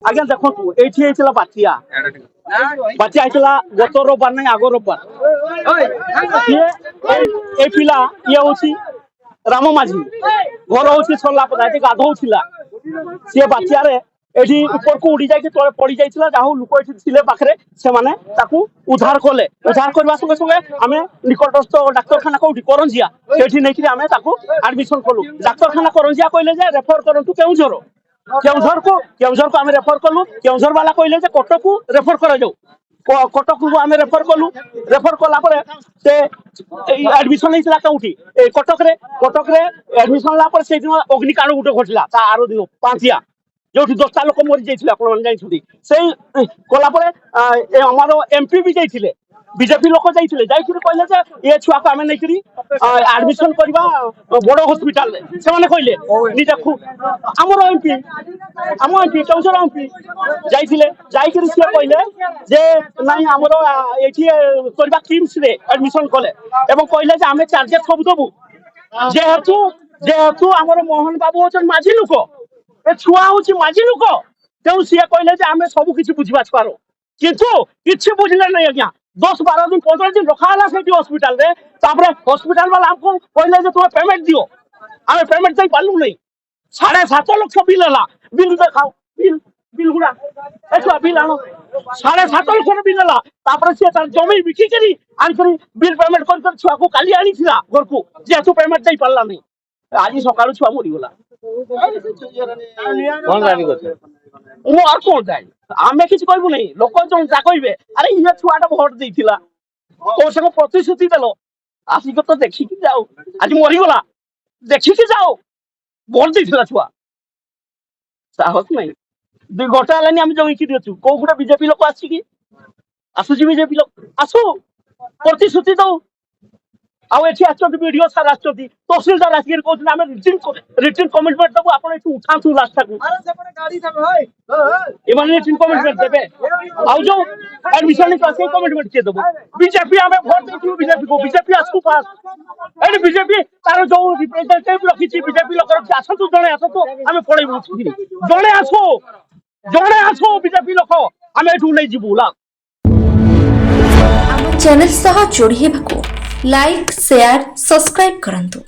আজ্ঞা দেখন্তু এইটি হয়েছিল বাতিয়া বাতিয়া হয়েছিল গত রোববার নাই আগ রোববার এই পিলা ইয়ে হচ্ছে রাম মাঝি ঘর হচ্ছে সল্লাপদা এটি গাধৌলা সি বাতিয়ারে এটি উপরকু উড়ি যাই তলে পড়ি যাই যা লোক এটি ছিলে পাখে সে উদ্ধার কলে উদ্ধার করা সঙ্গে সঙ্গে আমি নিকটস্থ ডাক্তারখানা কোটি করঞ্জিয়া সেটি নেই আমি তাকে আডমিশন কলু ডাক্তারখানা করঞ্জিয়া কইলে যে রেফর করতু কেউঝর কেউঝর আমি রেফর কলু কেউঝর বালা কইলে যে কটক রেফর করা যাও কটক আমি রেফর কলু রেফর কলা পরে সে আডমিশন হয়েছিল কেউটি এই কটকরে আডমিশন হলা পরে সেই দিন অগ্নিকাণ্ড গোটে ঘটিলা তা আরো দিন পাঁচিয়া যেটি 10টা লোক মরি যাই আপনার জাঁচান সেই কলাপরে আমার এমপি বি যাই বিজেপি লোক যাই যাই কহিলে যে এ ছুয়া আমি নেই আডমিশন করা বড় হসপিটাল সে কহিলে নিজে আমার এমপি কেউঝর এমপি যাই সে কহিলে যে নাই আমার এটি করা কিমস রে আডমিশন কলে এবং কহিলে যে আমি চার্জেস সবু দেবু যেহেতু আমার মোহন বাবু হচ্ছেন মাঝি লোক এ ছুয়া হচ্ছে মাঝি লোক তেমন সি কহিলে যে আমি সবু কিছু বুঝিবাস পারো কিন্তু কিছু বুঝলে নাই আজ্ঞা 10-12 দিন 15 দিন রখা হলা সেই হসপিটাল রে তারপরে হসপিটাল বালা আমাকে কহিলে যে তুমি পেমেন্ট দিও আমি পেমেন্ট দেই পারলু নাই 7.5 লক্ষ বিল হলা বিল দেখাও বিল গুলা এসব বিল আনো 7.5 লক্ষ বিল হলা তারপরে সে তার জমি বিক্রি করি আন করি বিল পেমেন্ট করে ছুয়াকে কালি আনিছিলা ঘরকু যেহেতু পেমেন্ট দেই পারলা নাই আজি সকালে ছুয়া মরিগলা আর কোন যাই আমি কিছু কইব নাই লোকজন যা কইবে আরে ইয়া ছুয়াটা ভোট দিয়েছিলা তোর সঙ্গে প্রতিশ্রুতি দিল আসিকে তো দেখিকি যাও আজ মরিগলা দেখিকি যাও ভোট দিয়েছিলা ছুয়া সাহস নাই 2 ঘন্টা হেলানি আমি জমিকি দিয়েছু কোউ গোটে বিজেপি লোক আসছি কি আসুছি বিজেপি লোক আসু প্রতিশ্রুতি দৌ ଆଉ ଏଠି ଆସିଛନ୍ତି ବିଡିଓ ସାର୍ ଆସିଛନ୍ତି ତହସିଲଦାର ଆସିକି କହୁଛନ୍ତି ଆମେ ରିଟିନ କମିଟମେଣ୍ଟ ଦେବୁ ଆପଣ ଏଠି ଉଠାନ୍ତୁ ରାସ୍ତାକୁ ଏମାନେ ରିଟିନ କମିଟମେଣ୍ଟ ଦେବେ ଆଉ ଯୋଉ ଆଡମିସନ ସେଇ କମିଟମେଣ୍ଟ କିଏ ଦେବୁ ବିଜେପି ଆମେ ଭୋଟ ଦେଇଥିବୁ ବିଜେପିକୁ ବିଜେପି ଆସୁ ପାସ୍ ଏଠି ବିଜେପି ତାର ଯୋଉ ରିପ୍ରେଜେଣ୍ଟେଟିଭ ରଖିଛି ବିଜେପି ଲୋକ ଆସନ୍ତୁ ଜଣେ ଆସନ୍ତୁ ଆମେ ପଳେଇବୁ ଜଣେ ଆସୁ ବିଜେପି ଲୋକ ଆମେ ଏଠୁ ନେଇଯିବୁ ଆମ ଚ୍ୟାନେଲ ସହ ଯୋଡ଼ି ହେବାକୁ ଲାଇକ୍ ସେୟାର ସବସ୍କ୍ରାଇବ୍ କରନ୍ତୁ।